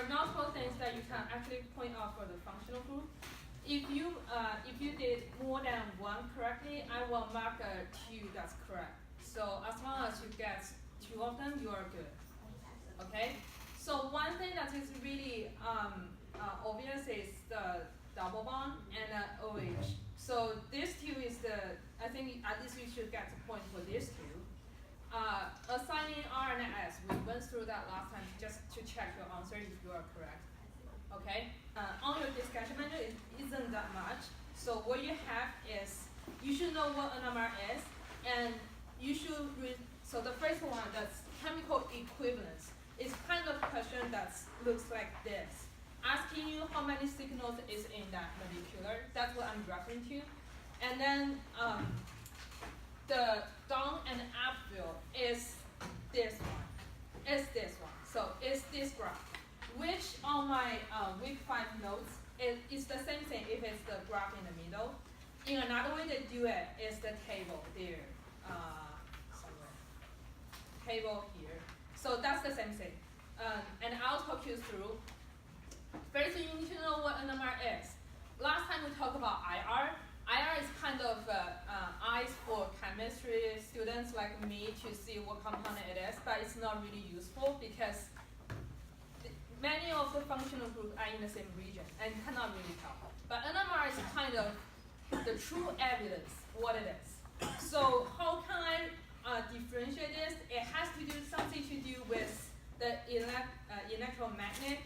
are multiple things that you can actually point out for the functional group. If you did more than one correctly, I will mark a 2 that's correct. So as long as you get 2 of them, you are good. Okay. So one thing that is really obvious is the double bond and OH. So this 2 is I think at least you should get a point for this 2. Assigning R and S, we went through that last time just to check your answer if you are correct. Okay? On your discussion menu, it isn't that much. So what you have is, you should know what NMR is, and you should read, so the first one, that's chemical equivalence. It's kind of question that looks like this. Asking you how many signals is in that molecular, that's what I'm referring to. And then the down and up field is this one. It's this one. So it's this graph, which on my week 5 notes, it's the same thing if it's the graph in the middle. In another way to do it is the table there, somewhere. Table here. So that's the same thing. And I'll talk you through. First, you need to know what NMR is. Last time we talked about IR. IR is kind of eyes for chemistry students like me to see what compound it is, but it's not really useful because many of the functional groups are in the same region and cannot really tell. But NMR is kind of the true evidence what it is. So how can I differentiate this? It has to do something to do with the electromagnet,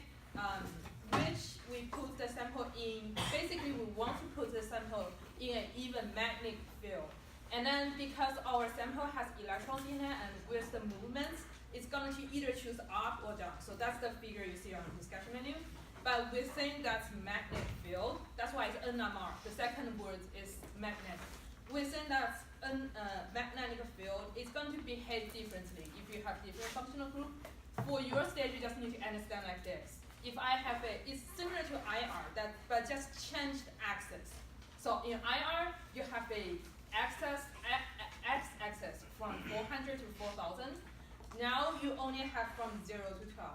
which we put the sample in. Basically, we want to put the sample in an even magnetic field. And then because our sample has electrons in it and with the movements, it's going to either choose up or down. So that's the figure you see on the discussion menu. But within that magnetic field, that's why it's NMR. The second word is magnetic. Within that magnetic field, it's going to behave differently if you have different functional group. For your stage, you just need to understand like this. If I have it's similar to IR, but just changed axis. So in IR, you have a x-axis from 400 to 4,000. Now you only have from 0 to 12.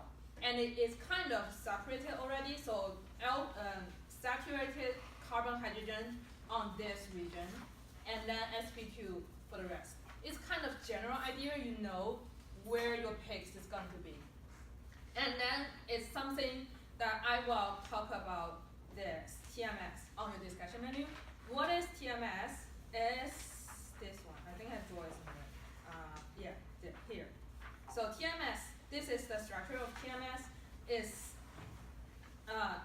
And it is kind of separated already, so saturated carbon hydrogen on this region, and then sp2 for the rest. It's kind of general idea, you know where your peaks is going to be. And then it's something that I will talk about this, TMS, on your discussion menu. What is TMS? Is this one. I think I drew it somewhere. Here. So TMS, this is the structure of TMS. Is a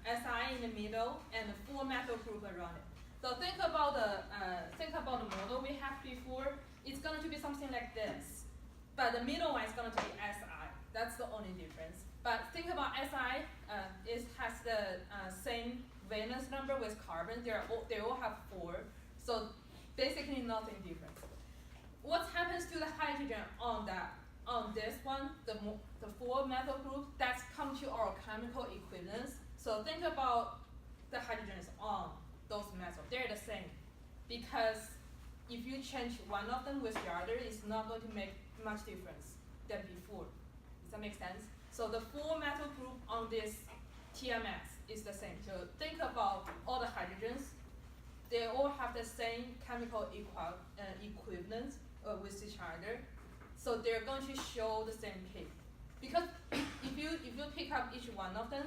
SI in the middle and 4 methyl group around it. So think about the model we have before. It's going to be something like this. But the middle one is going to be SI. That's the only difference. But think about SI. It has the same valence number with carbon. They all have 4. So basically nothing different. What happens to the hydrogen on this one, the 4 methyl group? That's come to our chemical equivalence. So think about the hydrogens on those methyl. They're the same. Because if you change one of them with the other, it's not going to make much difference than before. Does that make sense? So the 4 methyl group on this TMS is the same. So think about all the hydrogens. They all have the same chemical equivalence with each other. So they're going to show the same peak. Because if you pick up each one of them,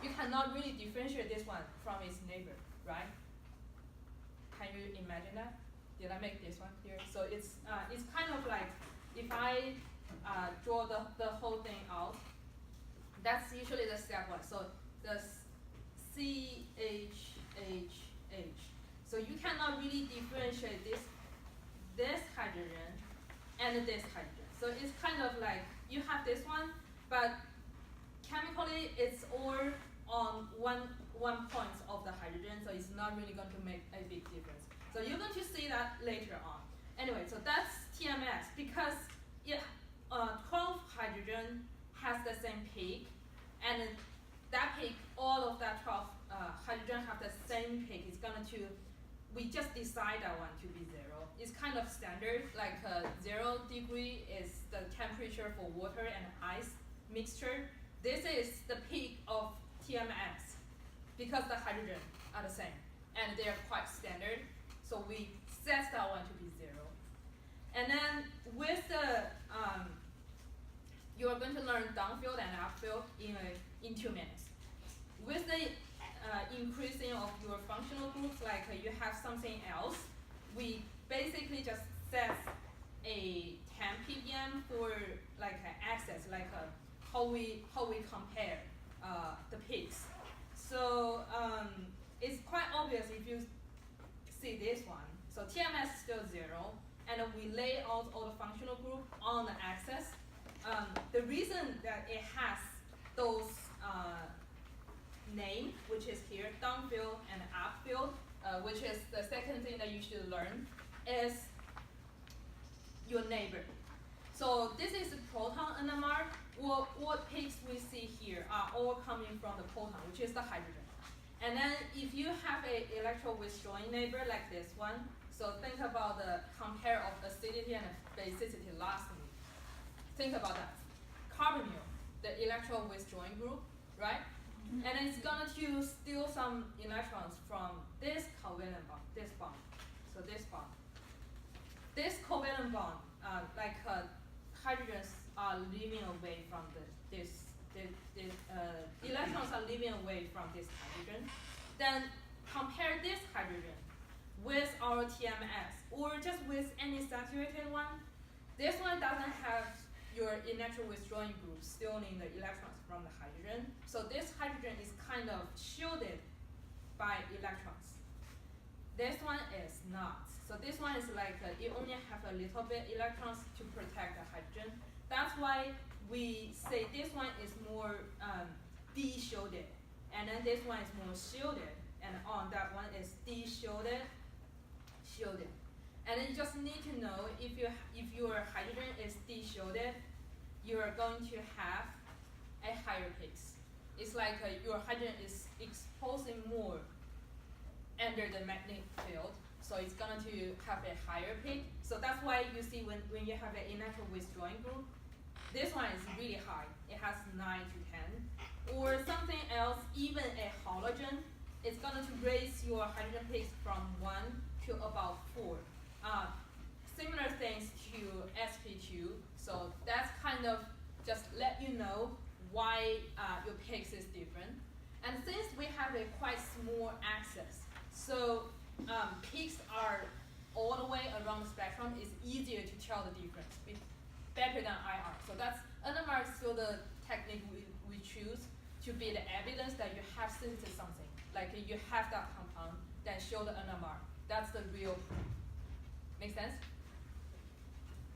you cannot really differentiate this one from its neighbor, right? Can you imagine that? Did I make this one clear? So it's kind of like if I draw the whole thing out, that's usually the step 1. So the CHHH. So you cannot really differentiate this hydrogen and this hydrogen. So it's kind of like you have this one, but chemically it's all on one point of the hydrogen, so it's not really going to make a big difference. So you're going to see that later on. Anyway, so that's TMS because 12 hydrogen has the same peak, and that peak, all of that 12 hydrogen have the same peak. It's going to, we just decide that one to be 0. It's kind of standard, like 0 degree is the temperature for water and ice mixture, this is the peak of TMS because the hydrogen are the same and they are quite standard. So we set that one to be 0. And then with the, you are going to learn downfield and upfield in 2 minutes. With the increasing of your functional groups, like you have something else, we basically just set a 10 ppm for like access, like how we compare the peaks. So it's quite obvious if you see this one. So TMS is still 0, and we lay out all the functional group on the axis. The reason that it has those name, which is here, downfield and upfield, which is the second thing that you should learn, is your neighbor. So this is the proton NMR. What peaks we see here are all coming from the proton, which is the hydrogen. And then if you have an electron withdrawing neighbor like this one, so think about the compare of acidity and basicity last week. Think about that. Carbonyl, the electron withdrawing group, right? And it's going to steal some electrons from this covalent bond, this bond. So this bond. This covalent bond, hydrogens are leaving away from electrons are leaving away from this hydrogen. Then compare this hydrogen with our TMS, or just with any saturated one. This one doesn't have your electron withdrawing group stealing the electrons from the hydrogen. So this hydrogen is kind of shielded by electrons. This one is not. So this one is like, it only have a little bit electrons to protect the hydrogen. That's why we say this one is more de-shielded, and then this one is more shielded, and on that one is de-shielded, shielded. And then you just need to know if your hydrogen is de-shielded, you are going to have a higher peaks. It's like your hydrogen is exposing more under the magnetic field, so it's going to have a higher peak. So that's why you see when you have an electron withdrawing group, this one is really high. It has 9 to 10. Or something else, even a halogen, it's going to raise your hydrogen peaks from 1 to about 4. Similar things to sp2. So that's kind of just let you know why your peaks is different. And since we have a quite small axis, so peaks are all the way around the spectrum, it's easier to tell the difference. Better than IR. So that's NMR is still the technique we choose to be the evidence that you have synthesized something. Like you have that compound, then show the NMR. That's the real proof. Make sense?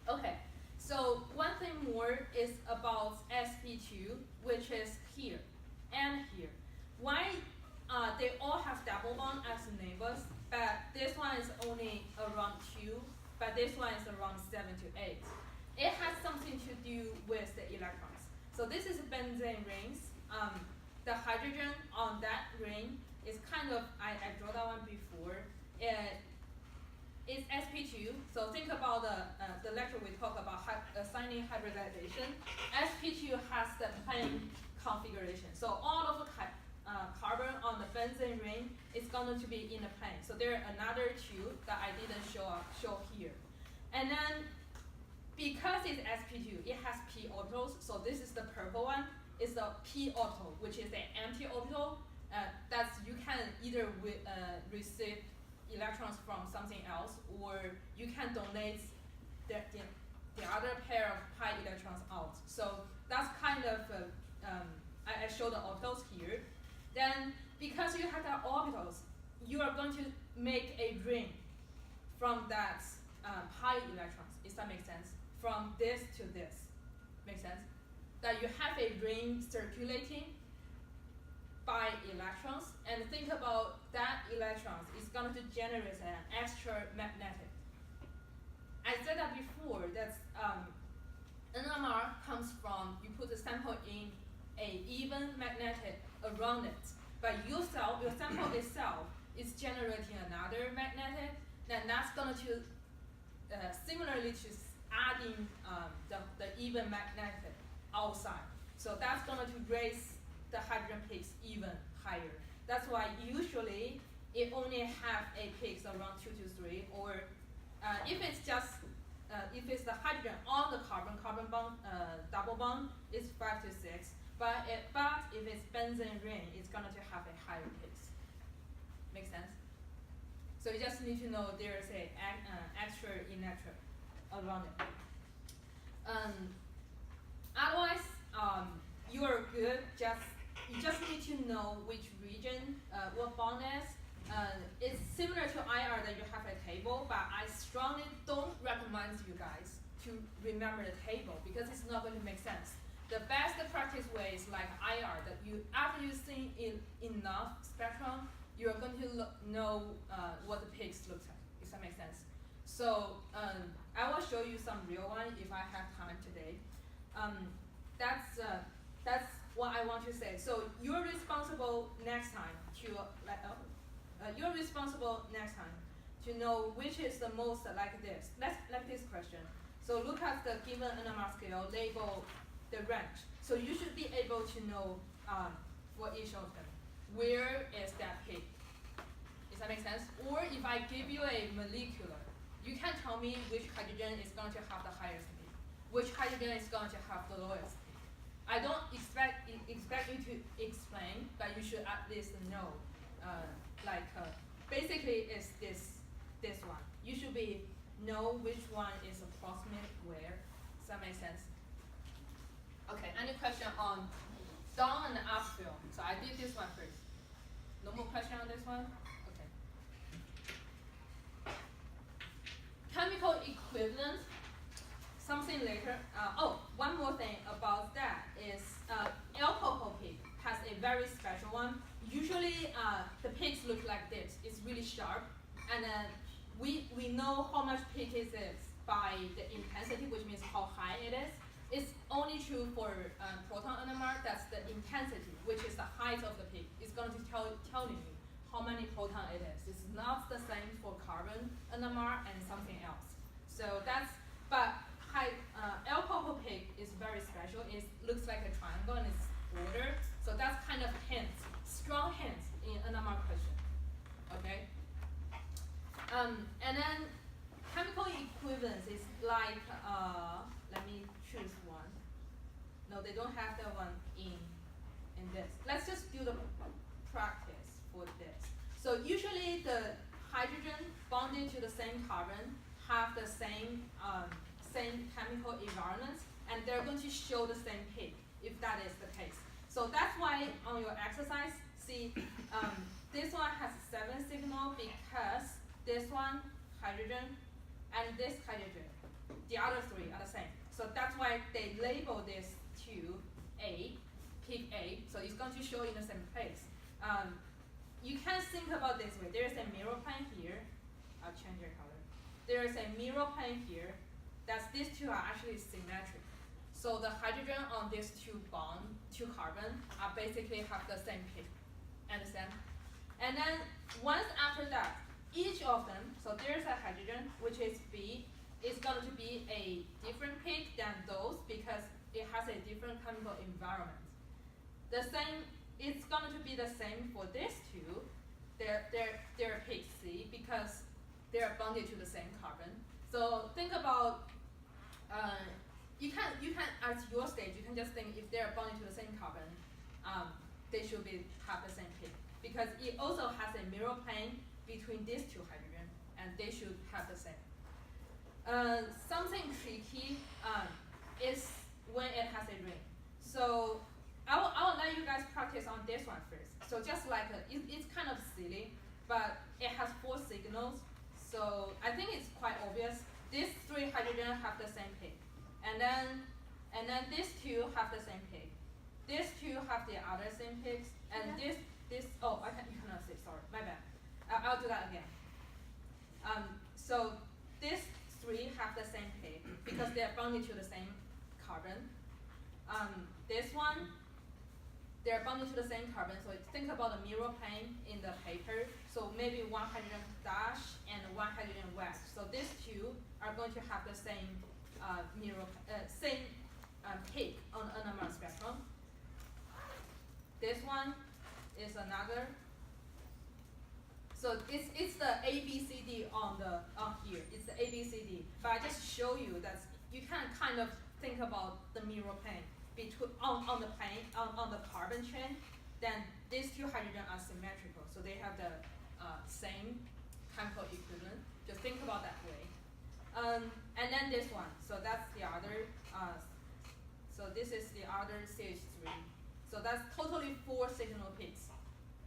Okay. So one thing more is about sp2, which is here and here. Why they all have double bond as neighbors, but this one is only around 2, but this one is around 7 to 8. It has something to do with the electrons. So this is benzene rings. The hydrogen on that ring is kind of, I drew that one before. It's sp2. So think about the lecture we talked about assigning hybridization. sp2 has the plane configuration. So all of the carbon on the benzene ring is going to be in a plane. So there are another 2 that I didn't show here. And then because it's sp2, it has p orbitals. So this is the purple one. It's the p orbital, which is an empty orbital. That's you can either receive electrons from something else, or you can donate the other pair of pi electrons out. So that's kind of I show the orbitals here. Then because you have the orbitals, you are going to make a ring from that pi electrons. Does that make sense? From this to this. Make sense? That you have a ring circulating by electrons, and think about that electrons is going to generate an extra magnetic. I said that before, that NMR comes from, you put the sample in a even magnetic around it, but your sample itself is generating another magnetic, then that's going to, similarly to adding the even magnetic outside. So So that's going to raise the hydrogen peaks even higher. That's why usually it only have a peaks around 2 to 3, or if it's just if it's the hydrogen on the carbon bond, double bond, it's 5 to 6. But if it's benzene ring, it's going to have a higher peaks. Make sense? So you just need to know there's a extra electron around it. Otherwise, you are good. You just need to know which region, what bond is. It's similar to IR that you have a table, but I strongly don't recommend you guys to remember the table because it's not going to make sense. The best practice way is like IR, that you after you see enough spectrum, you are going to know what the peaks look like. Does that make sense? So I will show you some real one if I have time today. That's what I want to say. So you're responsible next time to to know which is the most like this. Let's like this question. So look at the given NMR scale, label the range. So you should be able to know for each of them, where is that peak? Does that make sense? Or if I give you a molecular, you can tell me which hydrogen is going to have the highest peak, which hydrogen is going to have the lowest peak. I don't expect you to explain, but you should at least know. Basically, it's this one. You should know which one is approximate where. Does that make sense? Okay. Any question on down and upfill? So I did this one first. No more question on this one? Okay. Chemical equivalent. Something later. One more thing about that is alcohol peak has a very special one. Usually the peaks look like this. It's really sharp, and we know how much peak it is by the intensity, which means how high it is. It's only true for proton NMR. That's the intensity, which is the height of the peak. It's going to tell you how many proton it is. It's not the same for carbon NMR and something else. So but alcohol peak is very special. It looks like a triangle and it's border. So that's kind of hints, strong hints in NMR question. Okay. And then chemical equivalence is like let me choose one. No, they don't have that one in this. Let's just do the practice for this. So usually the hydrogen bonded to the same carbon have the same chemical environment, and they're going to show the same peak if that is the case. So that's why on your exercise, see, this one has 7 signal because this one hydrogen and this hydrogen, the other 3 are the same. So that's why they label this to A, peak A. So it's going to show in the same place. You can think about this way. There's a mirror plane here. I'll change your color. There is a mirror plane here. These 2 are actually symmetric. So the hydrogen on these 2 carbon are basically have the same peak. Understand? And then once after that, each of them, so there's a hydrogen, which is B, is going to be a different peak than those because it has a different chemical environment. It's going to be the same for these 2. They're peak C because they're bonded to the same carbon. So think about you can at your stage you can just think if they're bonded to the same carbon, they should have the same peak because it also has a mirror plane between these 2 hydrogen and they should have the same. Something tricky is when it has a ring. So I will let you guys practice on this one first. So just like it's kind of silly, but it has 4 signals. So I think it's quite obvious. These 3 hydrogen have the same peak, and then these 2 have the same peak. These 2 have the other same peaks, and you cannot see. Sorry, my bad. I'll do that again. So these 3 have the same peak because they are bonded to the same carbon. This one, they are bonded to the same carbon. So think about the mirror plane in the paper. So maybe 1 hydrogen dash and 1 hydrogen wedge. So these 2 are going to have the same peak on NMR spectrum. is another. So it's the ABCD on here. It's the ABCD. But I just show you that you can kind of think about the mirror plane between on the plane on the carbon chain. Then these two hydrogen are symmetrical, so they have the same chemical equivalent. Just think about that way. And then this one. So that's the other. So this is the other CH3. So that's totally 4 signal peaks.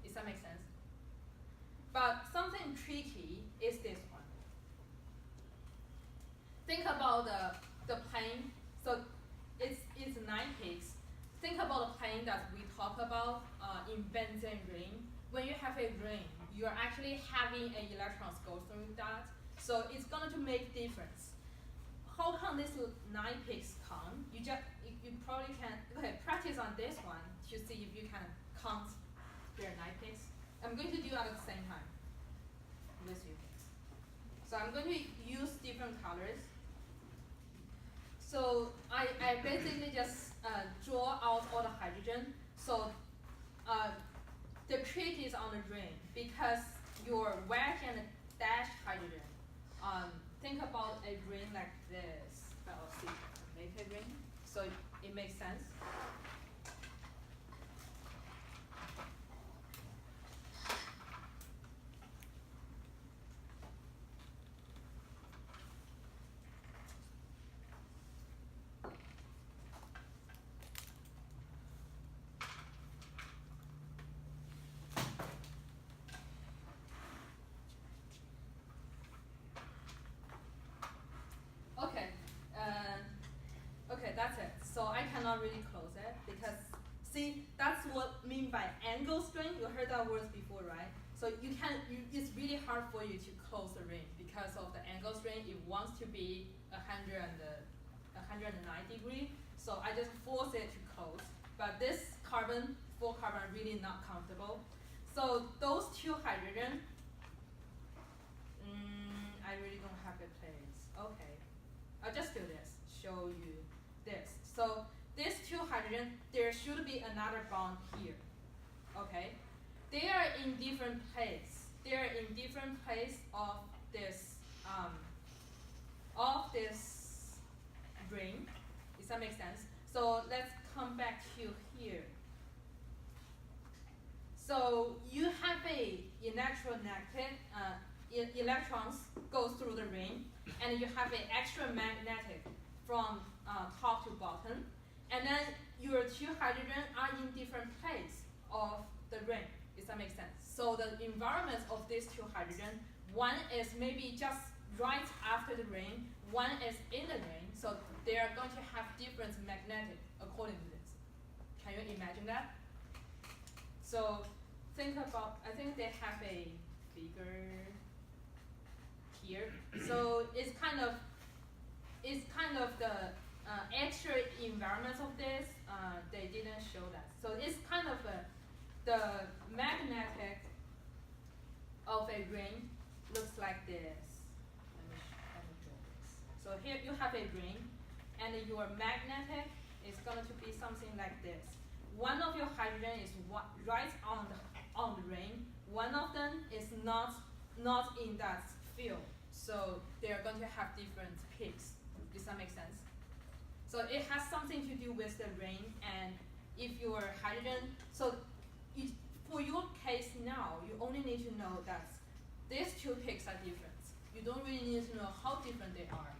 Does that make sense? But something tricky is this one. Think about the plane. So it's 9 peaks. Think about the plane that we talk about in benzene ring. When you have a ring, you're actually having electrons go through that. So it's going to make difference. How come these 9 peaks come? You probably can practice on this one to see if you can count their 9 peaks. I'm going to do it at the same time with you. So I'm going to use different colors. So I basically just draw out all the hydrogen. So the trick is on the ring because your wedge and dash hydrogen. Think about a ring like this. I'll see. Make a ring. So it makes sense. Okay, that's it. So I cannot really close it because, see, that's what I mean by angle string. You heard that word before, right? So it's really hard for you to close the ring because of the angle string. It wants to be 109 degrees. So I just force it to close. But this carbon, 4 carbon, really not comfortable. So those 2 hydrogen, I really don't have a place. Okay, I'll just do this. Show you this. So these 2 hydrogen, there should be another bond here. Okay, they are in different place. They are in different place of this ring. Does that make sense? So let's come back to here. So you have a electromagnetic electrons go through the ring, and you have an extramagnetic from top to bottom, and then your 2 hydrogen are in different place of the ring. Does that make sense? So the environment of these 2 hydrogen, one is maybe just right after the ring, one is in the ring, so they are going to have different magnetic according to this. Can you imagine that? So think about, I think they have a figure here. So it's kind of the extra environment of this. They didn't show that. So it's kind of the magnetic of a ring looks like this. Let me draw this. So here you have a ring, and your magnetic is going to be something like this. One of your hydrogen is right on the ring. One of them is not in that field. So they are going to have different peaks. Does that make sense? So it has something to do with the ring, and if your hydrogen, so for your case now, you only need to know that these 2 peaks are different. You don't really need to know how different they are.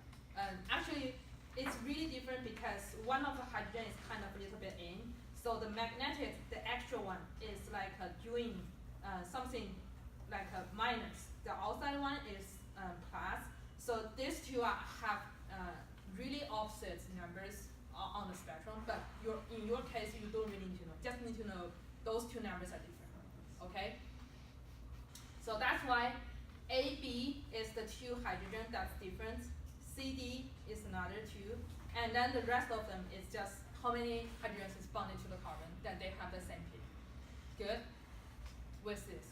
Actually, it's really different because one of the hydrogen is kind of a little bit in. So the magnetic, the extra one, is like doing something like a minus. The outside one is plus. So these 2 have really opposite numbers on the spectrum, but in your case, you don't really need to know. Just need to know those 2 numbers are different. Okay? So that's why AB is the 2 hydrogen that's different. CD is another 2. And then the rest of them is just how many hydrogens is bonded to the carbon, then they have the same peak. Good? With this.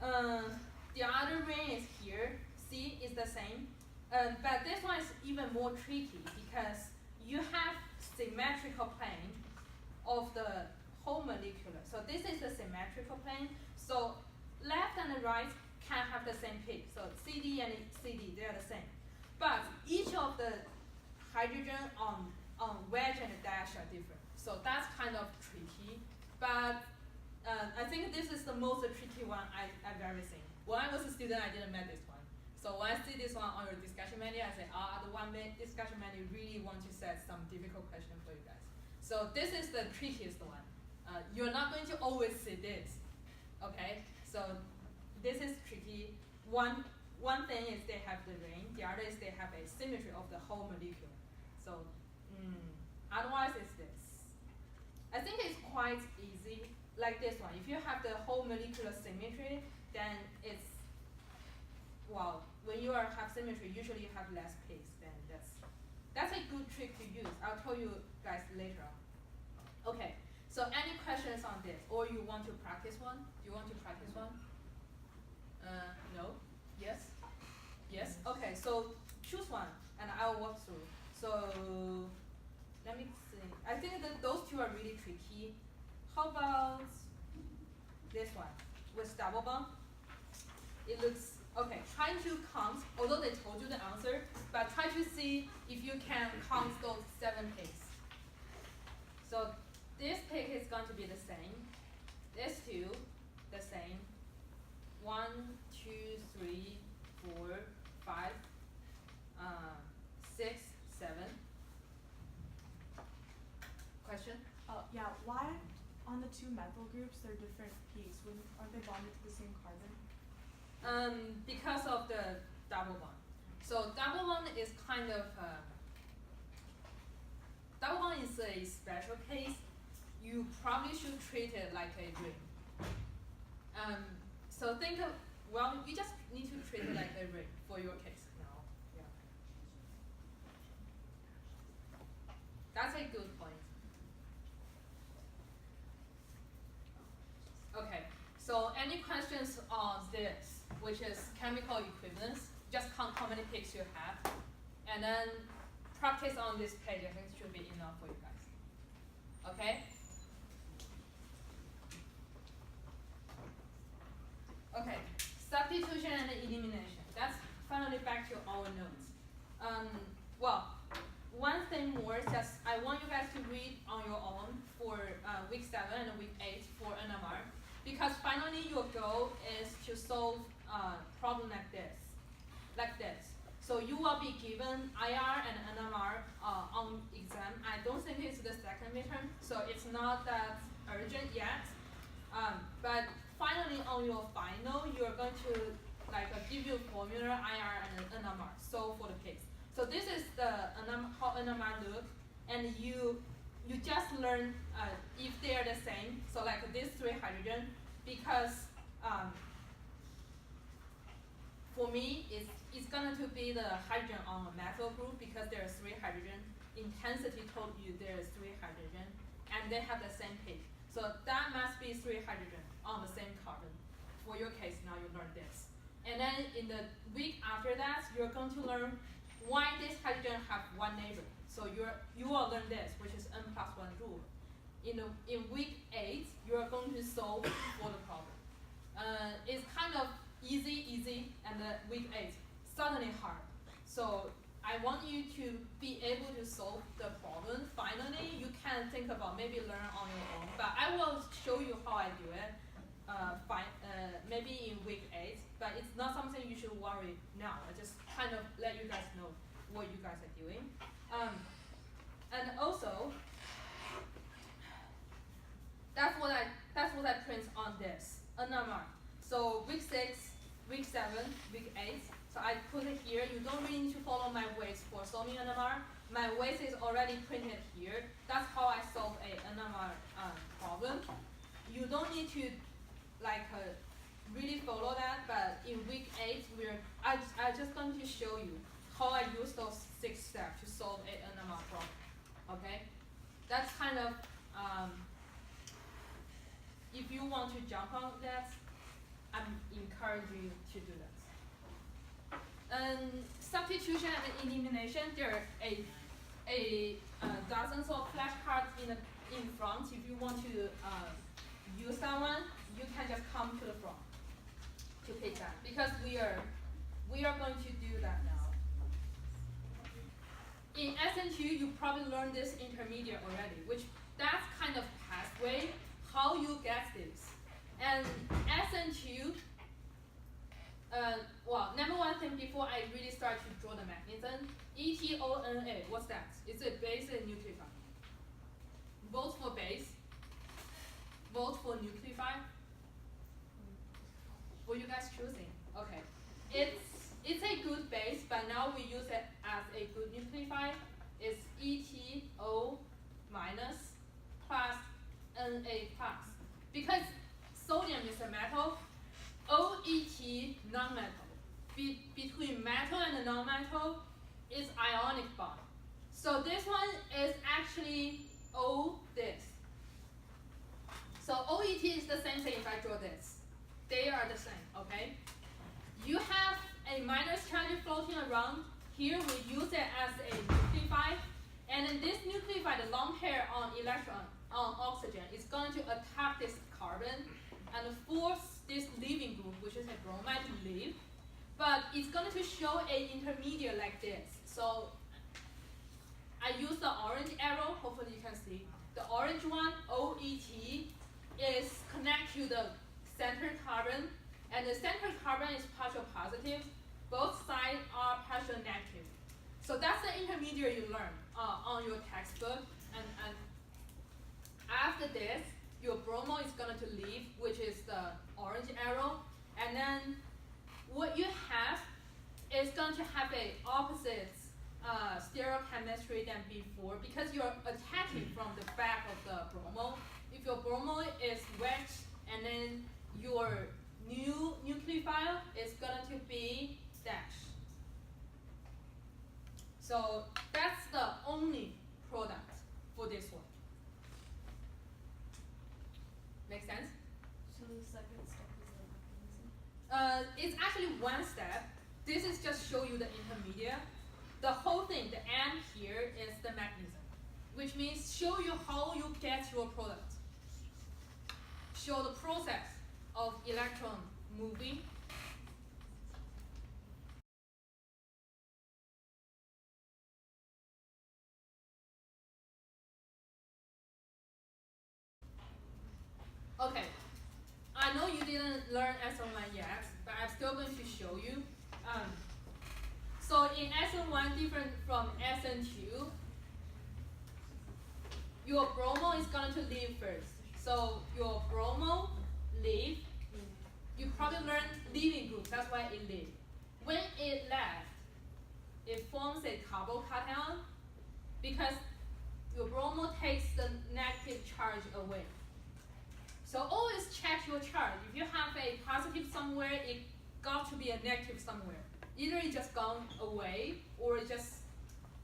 The other ring is here. C is the same. But this one is even more tricky because you have symmetrical plane of the whole molecular. So this is the symmetrical plane. So left and the right can have the same peak. So CD and CD, they are the same. But each of the hydrogen on wedge and dash are different. So that's kind of tricky. But I think this is the most tricky one I've ever seen. When I was a student, I didn't met this one. So when I see this one on your discussion menu, I say, the one discussion menu really want to set some difficult question for you guys. So this is the trickiest one. You're not going to always see this, okay? So this is tricky. One thing is they have the ring. The other is they have a symmetry of the whole molecule. So otherwise it's this. I think it's quite easy, like this one. If you have the whole molecular symmetry, then it's, well, when you have symmetry, usually you have less peaks. Then that's a good trick to use. I'll tell you guys later on. Okay, so any questions on this? Or you want to practice one? Do you want to practice one? No? Yes? Yes? Okay, so choose one, and I'll walk through. So let me see. I think that those two are really tricky. How about this one with double bond? It looks, okay, try to count, although they told you the answer, but try to see if you can count those 7 peaks. So this peak is going to be the same. This two, the same. 1, 2, 3, 4, 5, 6, 7. Question? Yeah, why on the 2 methyl groups they're different peaks? Aren't they bonded to the same carbon? Because of the double bond. So double bond is kind of, double bond is a special case. You probably should treat it like a ring. So think of, well, you just need to treat it like a ring for your case now. Yeah. That's a good point. Okay, so any questions on this, which is chemical equivalence? Just count how many peaks you have, and then practice on this page. I think it should be enough for you guys. Okay? Okay, substitution and elimination. That's finally back to our notes. Well, one thing more, just I want you guys to read on your own for week 7 and week 8 for NMR, because finally your goal is to solve a problem like this. So you will be given IR and NMR on exam. I don't think it's the second midterm, so it's not that urgent yet. But finally on your final, you're going to give you formula IR and NMR, solve for the case. So this is the how NMR look, and you just learn if they are the same. So like these 3 hydrogen, because for me it's going to be the hydrogen on a methyl group because there are 3 hydrogen. Intensity told you there is 3 hydrogen, and they have the same peak. So that must be 3 hydrogen on the same carbon. For your case, now you learn this. And then in the week after that, you're going to learn why this hydrogen have 1 neighbor. So you will learn this, which is n+1 rule. In week 8, you are going to solve for the problem. It's kind of easy, and week 8 suddenly hard. So I want you to be able to solve the problem. Finally, you can think about maybe learn on your own. But I will show you how I do it. Maybe in week 8, but it's not something you should worry now. I just kind of let you guys know what you guys are doing. And also, that's what I print on this NMR. So week 6, week 7, week 8. So I put it here. You don't really need to follow my ways for solving NMR. My ways is already printed here. That's how I solve a NMR problem. You don't need to really follow that, but in week 8, I'm just going to show you how I use those 6 steps to solve a NMR problem. Okay? That's kind of, if you want to jump on that, I'm encouraging you to do that. Substitution and elimination, they're a dozens of flashcards in front. If you want to use that one, you can just come to the front to pick that, because we are going to do that now. In SN2, you probably learned this intermediate already, which that's kind of pathway how you get this. And SN2, well, number one thing before I really start to draw the mechanism, ETONA, what's that? It's a base and nucleophile. Vote for base. Vote for nucleophile. What are you guys choosing? Okay. It's a good base, but now we use it as a good nucleophile. It's ETO minus plus Na plus. Because sodium is a metal, OET non-metal. Between metal and non-metal is ionic bond. So this one is actually O this. So OET is the same thing if I draw this. They are the same, okay? You have a minus charge floating around. Here we use it as a nucleophile. And then this nucleophile, the long pair on electron, on oxygen, is going to attack this carbon and force this leaving group, which is a bromide, to leave. But it's going to show an intermediate like this. So I use the orange arrow, hopefully you can see. The orange one, OET, is connect to the center carbon, and the center carbon is partial positive. Both sides are partial negative. So that's the intermediate you learn on your textbook. And after this, your bromo is going to leave, which is the orange arrow. And then what you have is going to have a opposite stereochemistry than before, because you're attacking from the back of the bromo. If your bromo is wet, and then your new nucleophile is going to be dash. So that's the only product for this one. Make sense? So the second step is the mechanism? It's actually one step. This is just show you the intermediate. The whole thing, the end here, is the mechanism, which means show you how you get your product. Show the process of electron moving. Okay, I know you didn't learn SN1 yet, but I'm still going to show you. So in SN1, different from SN2, your bromo is going to leave first. So your bromo leave, you probably learned leaving group, that's why it leave. When it left, it forms a carbocation because your bromo takes the negative charge away. So always check your charge. If you have a positive somewhere, it got to be a negative somewhere. Either it just gone away or it just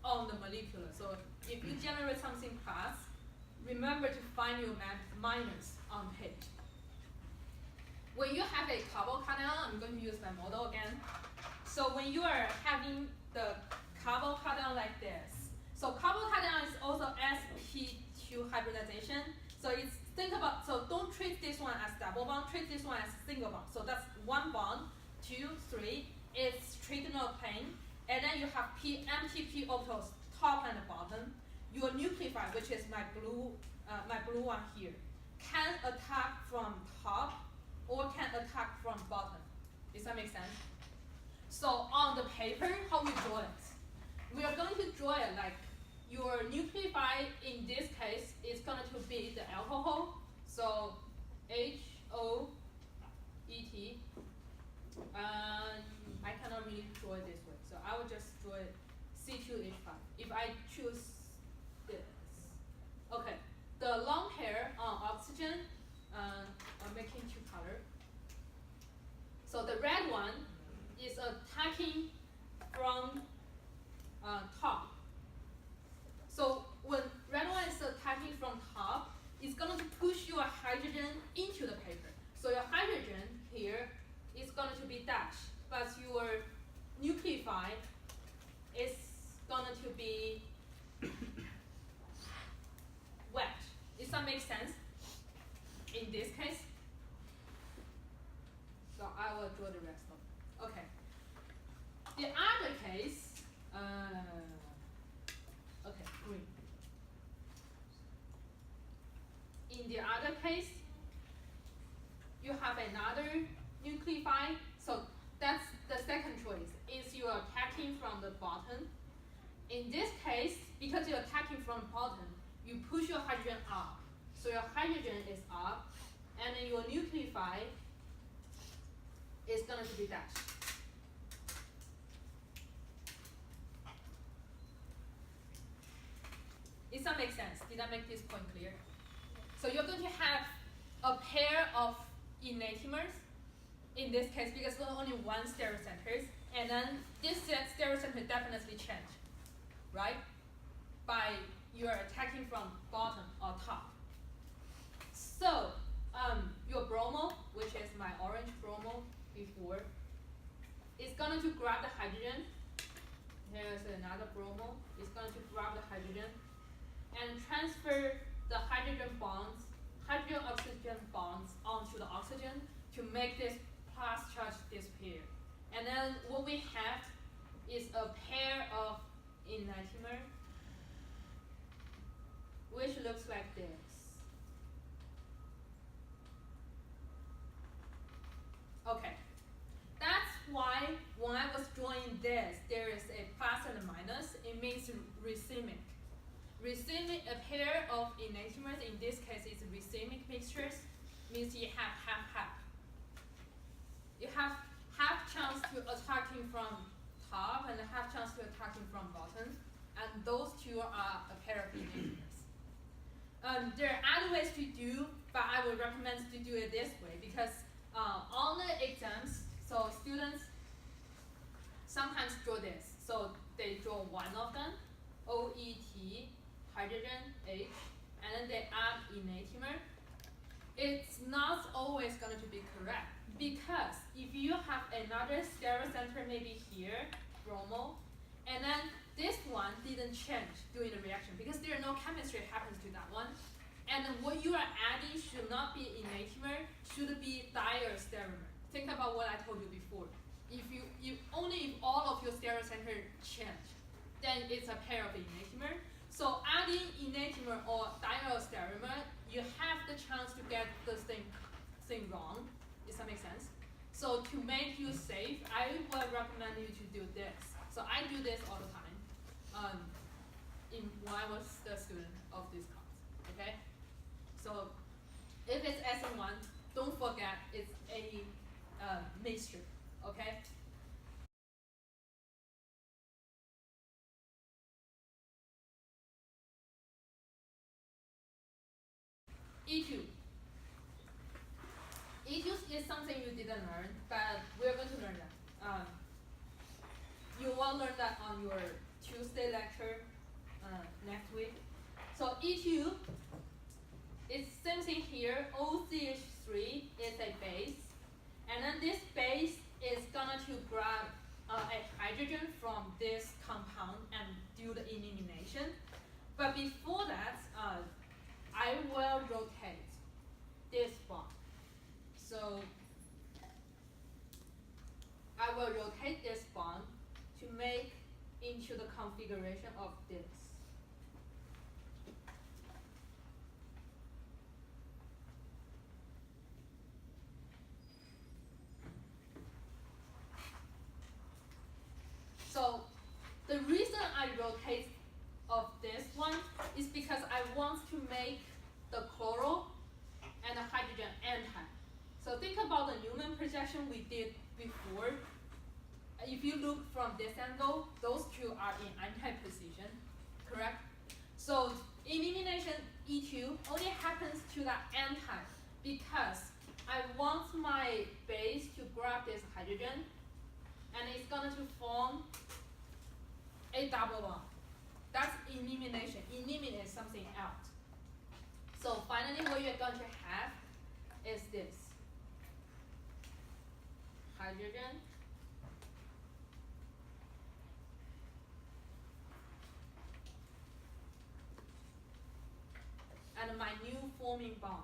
on the molecular. So if you generate something plus, remember to find your minus on page. When you have a carbocation, I'm going to use my model again. So when you are having the carbocation like this, so carbocation is also sp2 hybridization. So it's so don't treat this one as double bond, treat this one as single bond. So that's one bond, 2, 3, it's trigonal plane, and then you have empty p orbitals, top and bottom. Your nucleophile, which is my blue one here, can attack from top or can attack from bottom. Does that make sense? So on the paper, how we draw it? We are going to draw it like your nucleophile in this case is going to be the alcohol. So HOET. I cannot really draw it this way, so I will just draw it C2H5. If I choose this, okay. The long pair on oxygen, I'm making two color. So the red one is attacking from top. So when red one is attacking from top, it's going to push your hydrogen into the paper. So your hydrogen here is going to be dashed, but your nucleophile is going to be make sense in this case? So I will draw the rest of it. Okay. The other case, okay, green. In the other case, you have another nucleophile. So that's the second choice, is you are attacking from the bottom. In this case, because you're attacking from bottom, you push your hydrogen up. So your hydrogen is up, and then your nucleophile is going to be dashed. Does that make sense? Did I make this point clear? So you're going to have a pair of enantiomers in this case, because there's only one stereocenter, and then this stereocenter definitely change, right? By you're attacking from bottom or top. So your bromo, which is my orange bromo before, is going to grab the hydrogen. Here's another bromo. It's going to grab the hydrogen and transfer the hydrogen bonds, hydrogen-oxygen bonds onto the oxygen to make this plus charge disappear. And then what we have is a pair of enantiomer, which looks like this. Okay, that's why when I was drawing this, there is a plus and a minus. It means racemic. Racemic, a pair of enantiomers, in this case is racemic mixtures, means you have half-half. You have half chance to attacking from top and half chance to attacking from bottom, and those two are a pair of enantiomers. There are other ways to do, but I would recommend to do it this way, because on the exams, so students sometimes draw this. So they draw one of them, OET, hydrogen, H, and then they add enantiomer. It's not always going to be correct, because if you have another stereocenter maybe here, bromo, and then this one didn't change during the reaction because there no chemistry happens to that one, and what you are adding should not be enantiomer, should be diastereomer. Think about what I told you before. If only if all of your stereocenter change, then it's a pair of enantiomer. So adding enantiomer or diastereomer, you have the chance to get this thing wrong. Does that make sense? So to make you safe, I would recommend you to do this. So I do this all the time when I was the student of this class, okay? So if it's SN1, don't forget it's a mixture, okay? E2. E2 is something you didn't learn, but we're going to learn that. You will learn that on your Tuesday lecture next week. So E2 is same thing here. OCH3 is a base, and then this base is gonna to grab a hydrogen from this compound and do the elimination. But before that, I will rotate this bond. So I will rotate this bond to make into the configuration of this. So the reason I rotate of this one is because I want to make the chloro and the hydrogen anti. So think about the Newman projection we did before. If you look from this angle, those two are in anti-position, correct? So elimination E2 only happens to the anti because I want my base to grab this hydrogen, and it's going to form a double bond. That's elimination. Eliminate something out. So finally, what you're going to have is this hydrogen and and my new forming bond.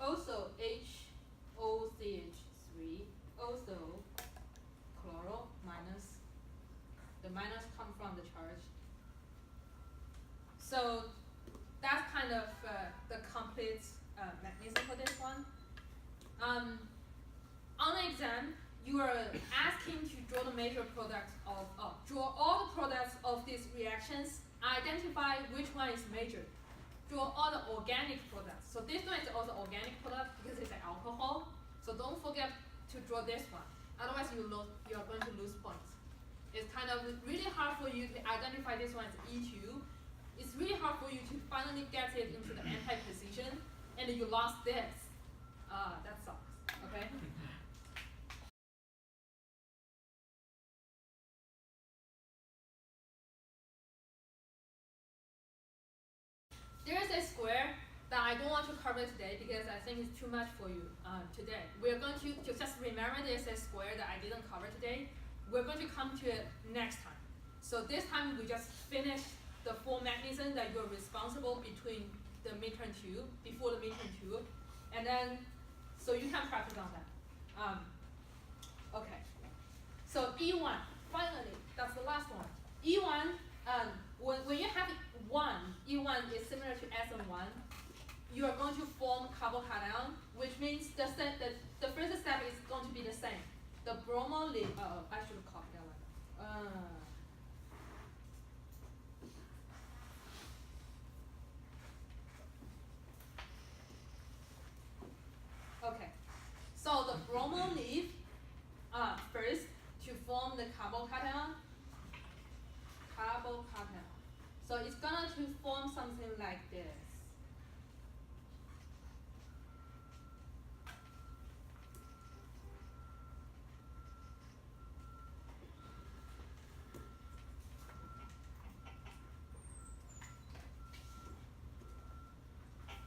Also HOCH3, also chloro minus, the minus come from the charge. So that's kind of the complete mechanism for this one. On the exam, you are asking to draw the major products of, draw all the products of these reactions, identify which one is major. Draw all the organic products. So this one is also organic product because it's an alcohol. So don't forget to draw this one. Otherwise you are going to lose points. It's kind of really hard for you to identify this one as E2. It's really hard for you to finally get it into the anti-position, and you lost this. That sucks, okay? There is a square that I don't want to cover today because I think it's too much for you today. We're going to just remember there's a square that I didn't cover today. We're going to come to it next time. So this time we just finish the 4 mechanisms that you're responsible between the midterm 2, before the midterm 2, and then, so you can practice on that. Okay, so E1, finally, that's the last one. E1, when you have 1, E1 is similar to SN1, you are going to form carbocation, which means the first step is going to be the same. The bromo leave, I should copy that one. Okay, so the bromo leave first to form the carbocation. So it's gonna to form something like this.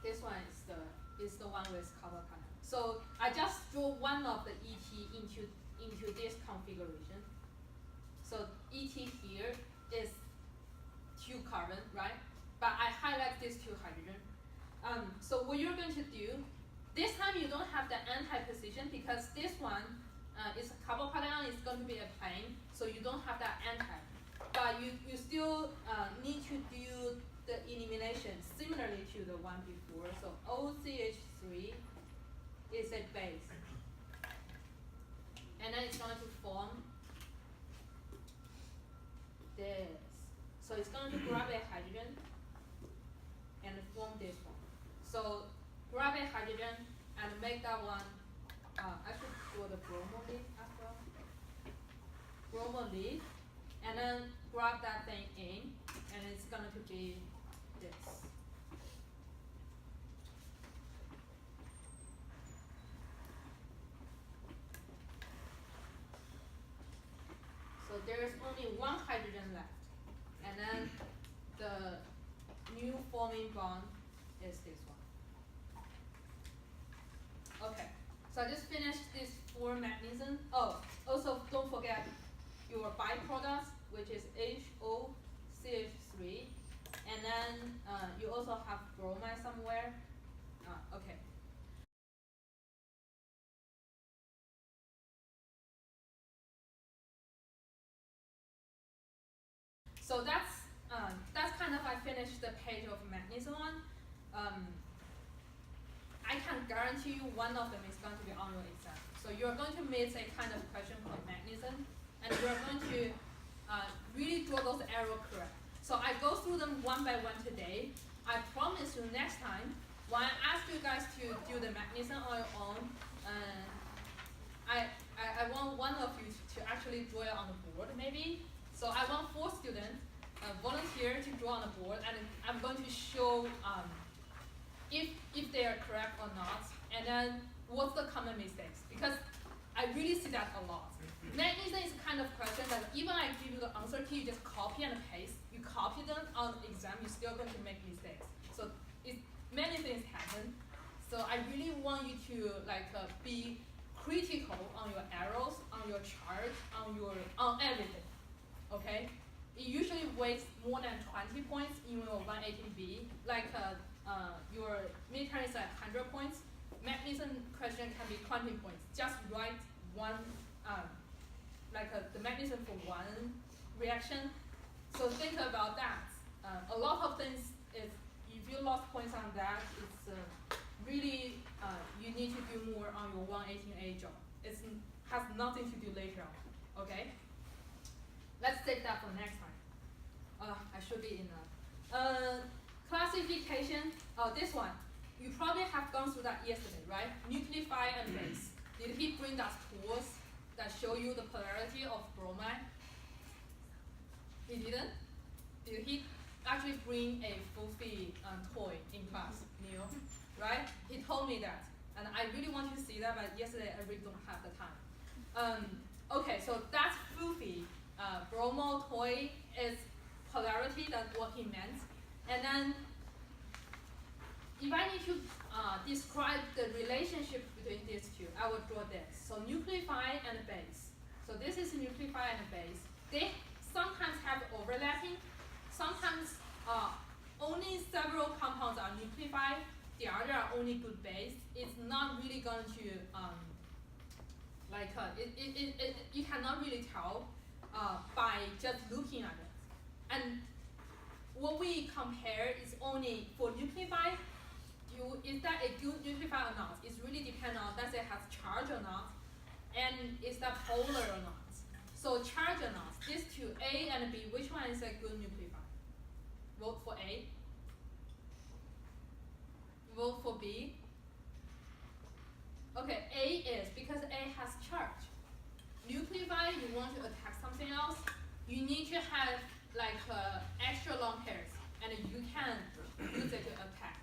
This one is the one with carbocation. So I just draw one of the ET into this configuration. So ET here is 2 carbon, right? But I highlight these 2 hydrogen. So what you're going to do, this time you don't have the anti-position because this one is a carbocation, is going to be a plane, so you don't have that anti. But you still need to do the elimination similarly to the one before. So OCH3 is a base. And then it's going to form this. So it's going to grab a hydrogen and form this one. So grab a hydrogen and make that one, I should draw the bromo leaf as well. Bromo leaf, and then grab that thing in, and it's going to be this. So there is only 1 hydrogen left. And then the new forming bond is this one. Okay, so I just finished this 4 mechanisms. Oh, also don't forget your byproducts, which is HOCH3, and then you also have bromide somewhere. Okay. So that's kind of, I finished the page of mechanism one. I can guarantee you one of them is going to be on your exam. So you're going to miss a kind of question called mechanism, and you're going to really draw those arrows correct. So I go through them one by one today. I promise you next time, when I ask you guys to do the mechanism on your own, I want one of you to actually draw it on the board maybe. So I want 4 students volunteer to draw on the board, and I'm going to show if they are correct or not, and then what's the common mistakes, because I really see that a lot. Mechanism is kind of question that even I give you the answer key, you just copy and paste. You copy them on the exam, you're still going to make mistakes. So many things happen. So I really want you to be critical on your arrows, on your chart, on everything. Okay? it usually weighs more than 20 points in your 118B. Like your midterm is at 100 points. Mechanism question can be 20 points. Just write one, the mechanism for one reaction. So think about that. A lot of things is, if you lost points on that, it's really, you need to do more on your 118A job. It has nothing to do later on, okay? Let's take that for next time. I should be enough. Classification, this one. You probably have gone through that yesterday, right? Nucleify and base. Did he bring that tools that show you the polarity of bromide? He didn't? Did he actually bring a fluffy toy in class, Neil? Right? He told me that. And I really want to see that, but yesterday I really don't have the time. Okay, so that's fluffy. Bromo toy is polarity, that's what he meant. And then, if I need to describe the relationship between these two, I will draw this. So nucleify and base. So this is nucleify and base. They sometimes have overlapping. Sometimes only several compounds are nucleified. The other are only good base. It's not really going to you cannot really tell by just looking at it. And what we compare is only for nucleify. Is that a good nucleify or not? It's really depend on, does it have charge or not, and is that polar or not. So charge or not, these two, A and B, which one is a good nucleify? Vote for A. Vote for B. Okay, A is because A has charge. Nucleify, you want to attack something else, you need to have like extra long pairs, and you can use it to attack.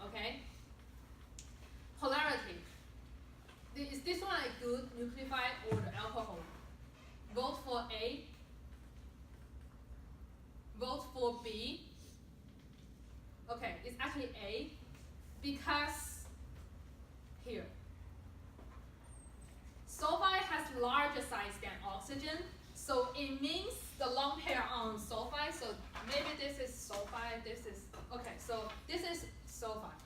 Okay? Polarity. Is this one a good nucleify or the alcohol? Vote for A. Vote for B. Okay, it's actually A because here. Sulfide has larger size than oxygen, so it means the lone pair on sulfide. So maybe this is sulfide, this is, okay, so this is sulfide,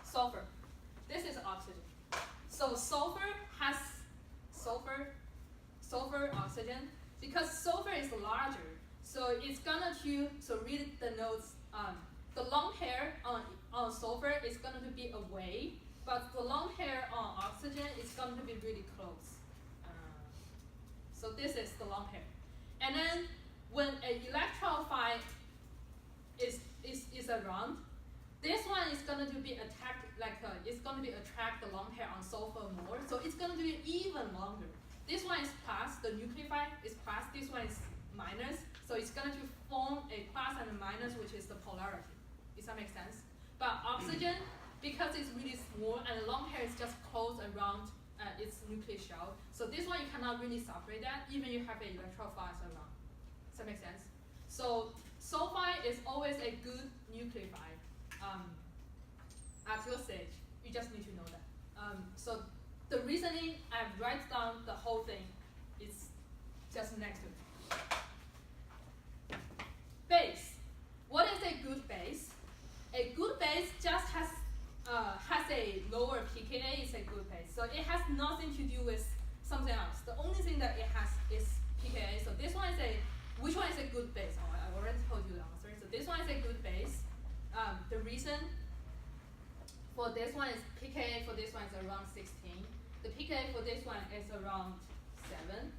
sulfur. This is oxygen. So sulfur has sulfur, oxygen, because sulfur is larger. So it's gonna so read the notes, the lone pair on sulfur is going to be away, but the lone pair on oxygen is going to be really close. So this is the lone pair. And then when an electrophile is around, this one is going to be attacked, it's going to be attract the lone pair on sulfur more, so it's going to be even longer. This one is plus, the nucleophile is plus, this one is minus, so it's going to form a plus and a minus, which is the polarity. Does that make sense? But oxygen, because it's really small and the lone pair is just close around its nuclear shell, so this one you cannot really separate that, even you have an electrophile around. Does that make sense? So sulfide is always a good nucleophile. At your stage, you just need to know that. So the reasoning, I write down the whole thing. It's just next to it. Base. What is a good base? A good base just has a lower pKa. It's a good base. So it has nothing to do with something else. The only thing that it has is pKa. So this one is which one is a good base? Oh, I already told you the answer. So this one is a good base. The reason for this one is pKa for this one is around 16. The pKa for this one is around 7.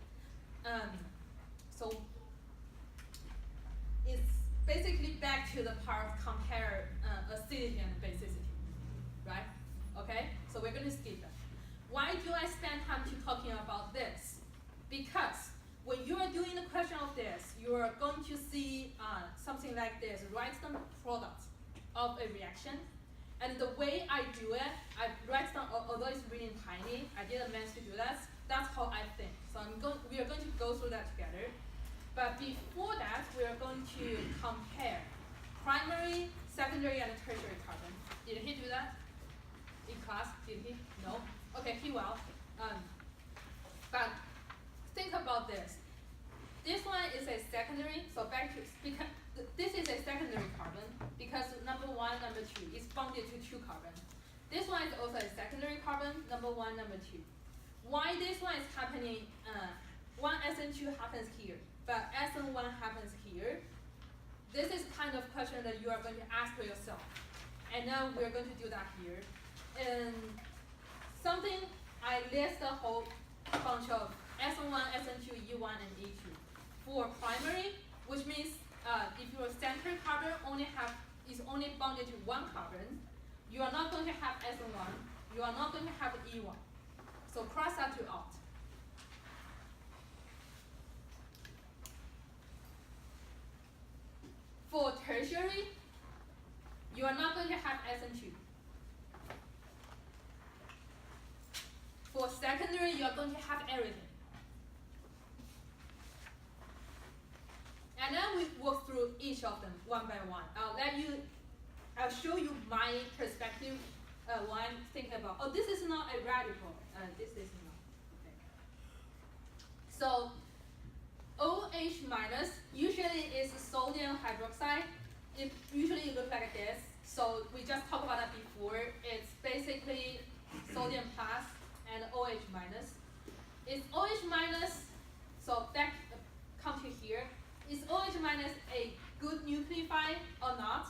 So it's basically back to the part compare acidity and basicity, right? Okay, so we're going to skip that. Why do I spend time to talking about this? Because when you are doing the question of this, you are going to see something like this, write the product of a reaction. And the way I do it, I write down, although it's really tiny, I didn't manage to do that. That's how I think. So we are going to go through that together. But before that, we are going to compare primary, secondary, and tertiary carbon. Did he do that in class? Did he? No? Okay, he will. But think about this. This one is a secondary, so back to, because this is a secondary carbon, because number 1, number 2 is bonded to 2 carbon. This one is also a secondary carbon, number 1, number 2. Why this one is happening, 1 SN2 happens here, but SN1 happens here? This is kind of question that you are going to ask for yourself. And now we're going to do that here. And something, I list a whole bunch of SN1, SN2, E1, and E2. For primary, which means if your center carbon is only bonded to 1 carbon, you are not going to have SN1, you are not going to have E1. So cross that to out. For tertiary, you are not going to have SN2. For secondary, you are going to have everything. And then we walk through each of them one by one. I'll show you my perspective when I'm thinking about, oh, this is not a radical. This is not. Okay. So OH minus usually is sodium hydroxide. It usually looks like this. So we just talked about that before. It's basically sodium plus and OH minus. Is OH minus, so back, come to here. Is OH minus a good nucleophile or not?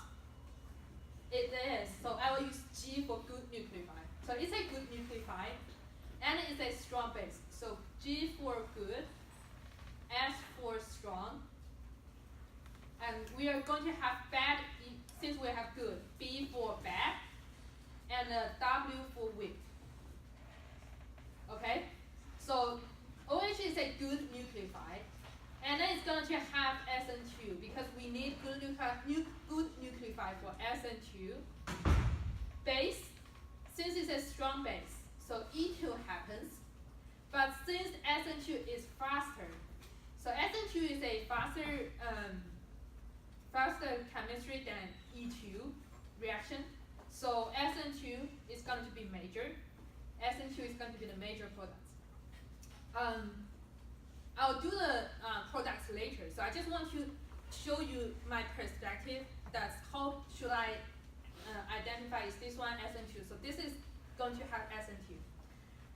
It is. So I will use G for good nucleophile. So it's a good nucleophile, and it's a strong base. So G for good, S for strong, and we are going to have bad, since we have good, B for bad, and W for weak. Okay? So OH is a good nucleophile. And then it's going to have SN2 because we need good nucleophile for SN2. Base, since it's a strong base, so E2 happens. But since SN2 is faster, so SN2 is a faster chemistry than E2 reaction. So SN2 is going to be major. SN2 is going to be the major product. I'll do the products later, so I just want to show you my perspective. That's how should I identify, is this one SN2? So this is going to have SN2.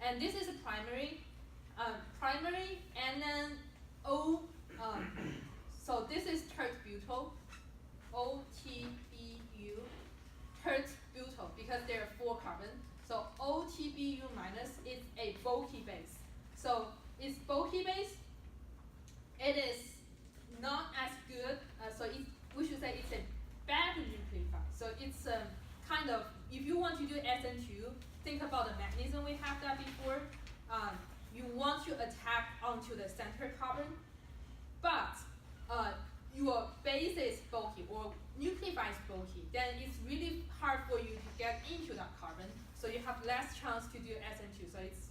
And this is a primary, and then O, so this is tert-butyl, OTBU, tert-butyl, because there are 4 carbon. So OTBU minus is a bulky base. So it's bulky base. It is not as good, so we should say it's a bad nucleophile. So it's kind of, if you want to do SN2, think about the mechanism we have that before. You want to attack onto the center carbon, but your base is bulky or nucleophile is bulky, then it's really hard for you to get into that carbon. So you have less chance to do SN2. So it's,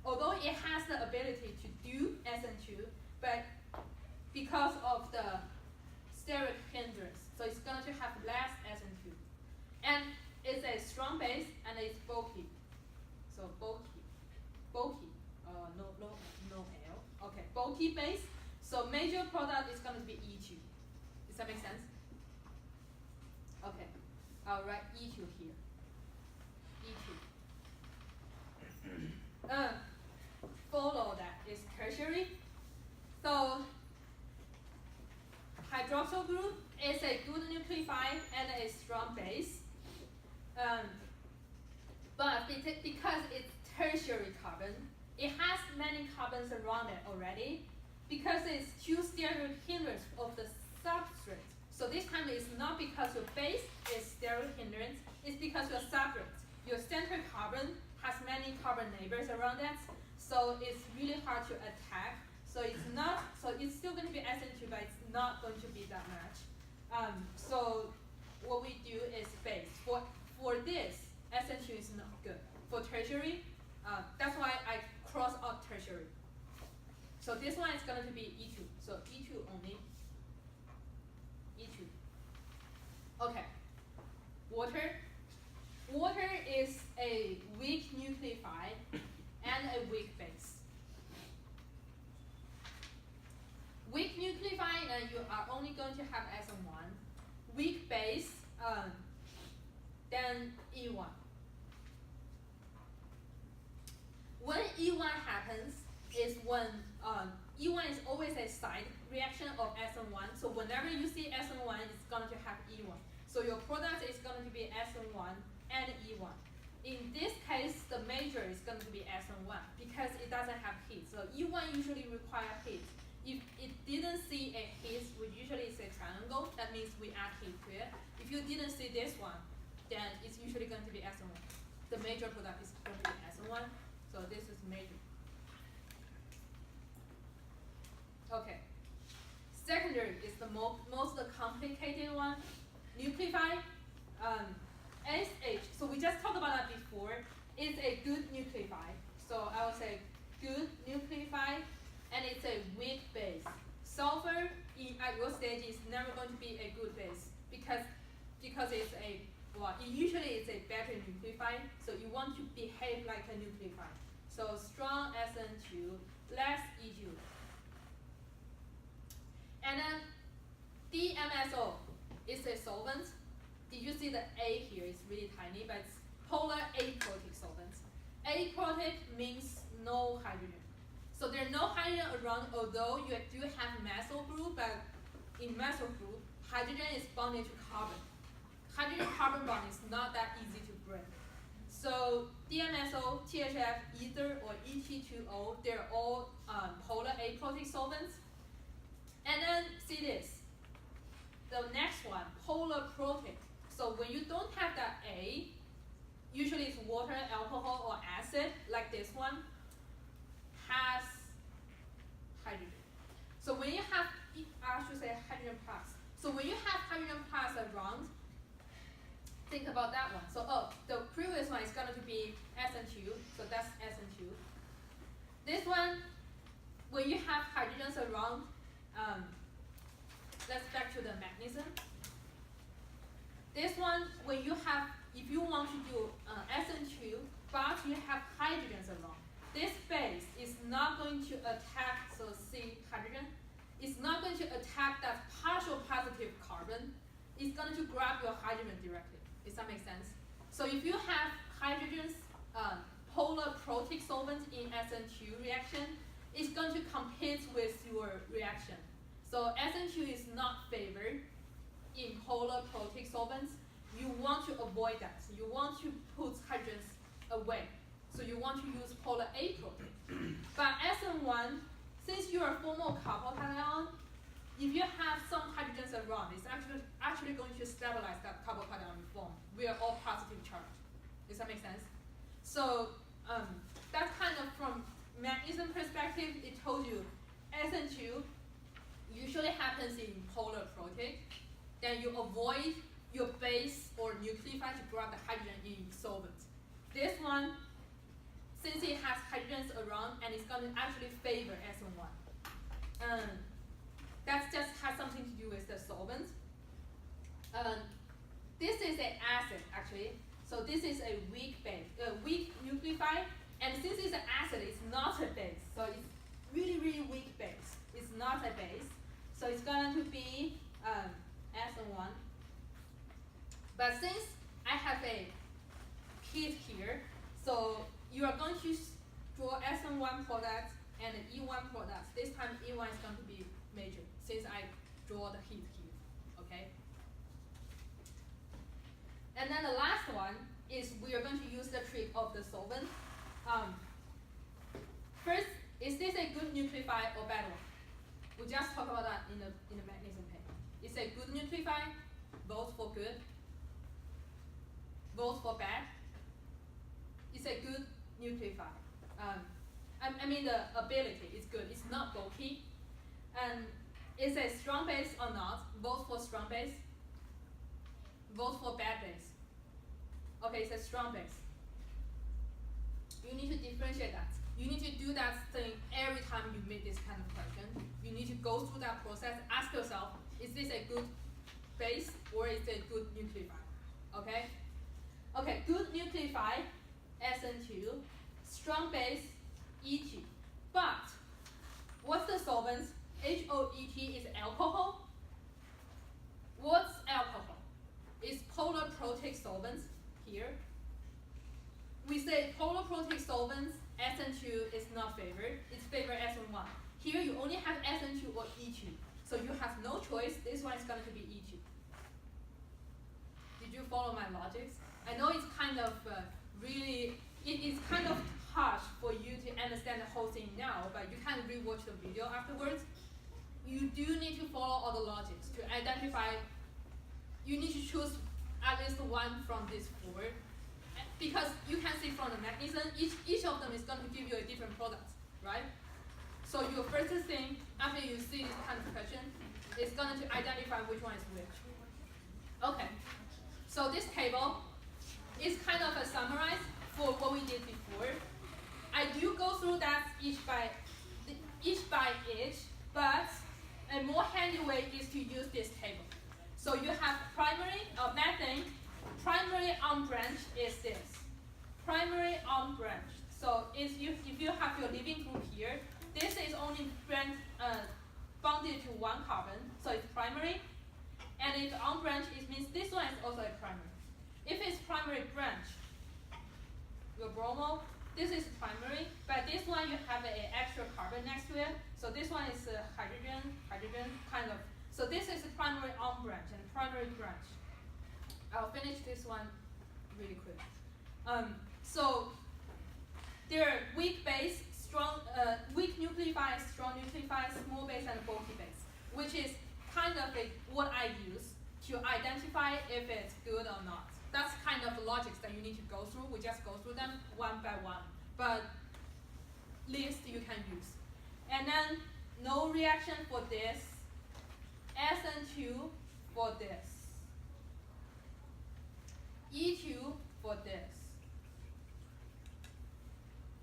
although it has the ability to do SN2, but because of the steric hindrance, so it's going to have less SN2. And it's a strong base and it's bulky. So bulky, no L. Okay, bulky base. So major product is going to be E2. Does that make sense? Okay, I'll write E2 here. E2. Follow that is tertiary. So hydroxyl group is a good nucleophile and a strong base. But because it's tertiary carbon, it has many carbons around it already. Because it's 2 steric hindrance of the substrate. So this time it's not because your base is steric hindrance, it's because your substrate, your center carbon has many carbon neighbors around it. So it's really hard to attack. So it's not, so it's still going to be SN2, but it's not going to be that much. So what we do is base. For this, SN2 is not good. For tertiary, that's why I cross out tertiary. So this one is going to be E2. So E2 only. E2. Okay. Water. Water is a weak nucleophile and a weak base. Weak add heat to it. If you didn't see this one, then it's usually going to be SN1. The major product is going to be SN1, so this is major. Okay. Secondary is the most complicated one. Nucleophile, SH. So we just talked about that before. It's a good nucleophile. So I would say good nucleophile, and it's a weak base. Sulfur at your stage is never going to be a good base because it's usually it's a better nucleophile. So you want to behave like a nucleophile. So strong SN2, less EG. And then DMSO is a solvent. Did you see the A here? It's really tiny, but it's polar aprotic solvent. Aprotic means no hydrogen. So there's no hydrogen around, although you do have methyl group, but in methyl group, hydrogen is bonded to carbon. Hydrogen-carbon bond is not that easy to break. So DMSO, THF, ether, or ET2O, they're all polar aprotic solvents. And then see this. The next one, polar protic. So when you don't have that A, usually it's water, alcohol, or acid, like this one, has hydrogen. So when you have, I should say hydrogen plus. So when you have hydrogen plus around, think about that one. So the previous one is going to be SN2, so that's SN2. This one, when you have hydrogens around, let's back to the mechanism. This one, when you have, if you want to do SN2, but you have hydrogens around, this base is not going to attack, so C hydrogen, it's not going to attack that partial positive carbon. It's going to grab your hydrogen directly. Does that make sense? So if you have hydrogens, polar protic solvent in SN2 reaction, it's going to compete with your reaction. So SN2 is not favored in polar protic solvents. You want to avoid that. So you want to put hydrogens away. So you want to use polar aprotic. But SN1, since you are formal carbocation, if you have some hydrogens around, it's actually going to stabilize that carbocation form. We are all positive charge. Does that make sense? So that's kind of from mechanism perspective, it told you SN2 usually happens in polar protic. Then you avoid your base or nucleophile to grab the hydrogen in solvent. This one, since it has hydrogens around, and it's going to actually favor SN1. That just has something to do with the solvent. This is an acid, actually. So this is a weak base, weak nucleophile. And since it's an acid, it's not a base. So it's really, really weak base. It's not a base. So it's going to be SN1. But since I have a heat here, so you are going to draw SN1 products and an E1 products. This time E1 is going to be major since I draw the heat here, okay? And then the last one is we are going to use the trick of the solvent. First, is this a good nucleophile or bad one? We just talked about that in the mechanism paper. It's a good nucleophile, vote for good. Vote for bad. It's a good nucleophile. I mean the ability is good. It's not bulky. And it's a strong base or not. Vote for strong base. Vote for bad base. Okay, it's a strong base. You need to differentiate that. You need to do that thing every time you meet this kind of question. You need to go through that process. Ask yourself, is this a good base or is it a good nucleophile? Okay? Okay, good nucleophile, SN2, strong base, ET. But what's the solvents? HOET is alcohol. What's alcohol? It's polar protic solvents here. We say polar protic solvents, SN2 is not favored. It's favored SN1. Here you only have SN2 or E2. So you have no choice. This one is going to be E2. Did you follow my logics? I know it's kind of really, it is kind of harsh for you to understand the whole thing now, but you can rewatch the video afterwards. You do need to follow all the logics to identify you need to choose at least one from these four, because you can see from the mechanism, each of them is going to give you a different product, right? So your first thing after you see this kind of question is going to identify which one is which. Okay, so this table is kind of a summary for what we did before. I do go through that each by each, but a more handy way is to use this table. So you have primary methane. Primary on branch is this. Primary on branch. So if you have your leaving group here, this is only bonded to one carbon, so it's primary. And if on branch, it means this one is also a primary. If it's primary branch, your bromo, this is primary, but this one you have an extra carbon next to it. So this one is hydrogen, kind of. So this is a primary on branch and primary branch. I'll finish this one really quick. So there are weak base, weak nucleophile, strong nucleophile, small base, and bulky base, which is kind of what I use to identify if it's good or not. That's kind of the logics that you need to go through. We just go through them one by one, but list you can use. And then no reaction for this, SN2 for this, E2 for this,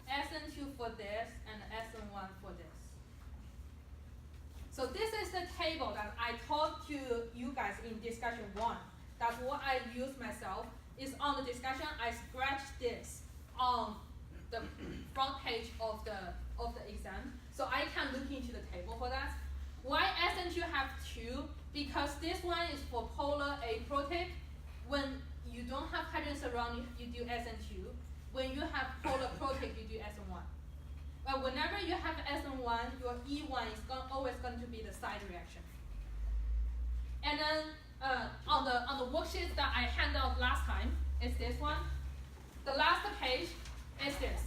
SN2 for this, and SN1 for this. So this is the table that I taught to you guys in discussion 1. That's what I use myself. Is on the discussion, I scratched this on the front page of the exam. So I can look into the table for that. Why SN2 have 2? Because this one is for polar aprotic. When you don't have hydrogens around, you do SN2. When you have polar protic, you do SN1. But whenever you have SN1, your E1 is always going to be the side reaction. And then on the worksheet that I handed out last time is this one. The last page is this.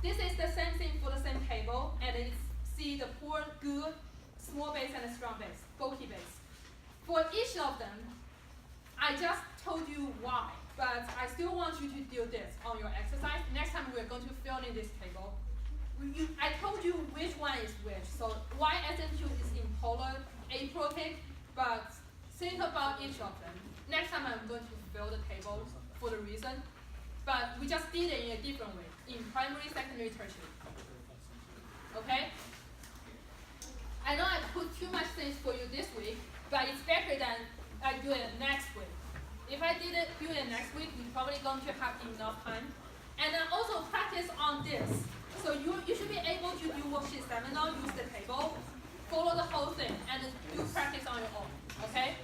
This is the same thing for the same table, and it's see the poor, good, small base, and a strong base, bulky base. For each of them, I just told you why, but I still want you to do this on your exercise. Next time we're going to fill in this table. I told you which one is which. So why SN2 is in polar aprotic, but think about each of them. Next time I'm going to fill the table for the reason, but we just did it in a different way, in primary, secondary, tertiary. Okay? I know I put too much things for you this week, but it's better than I do it next week. If I do it next week, you're probably going to have enough time. And then also practice on this. So you should be able to do worksheet 7 now, use the table, follow the whole thing, and do practice on your own. Okay?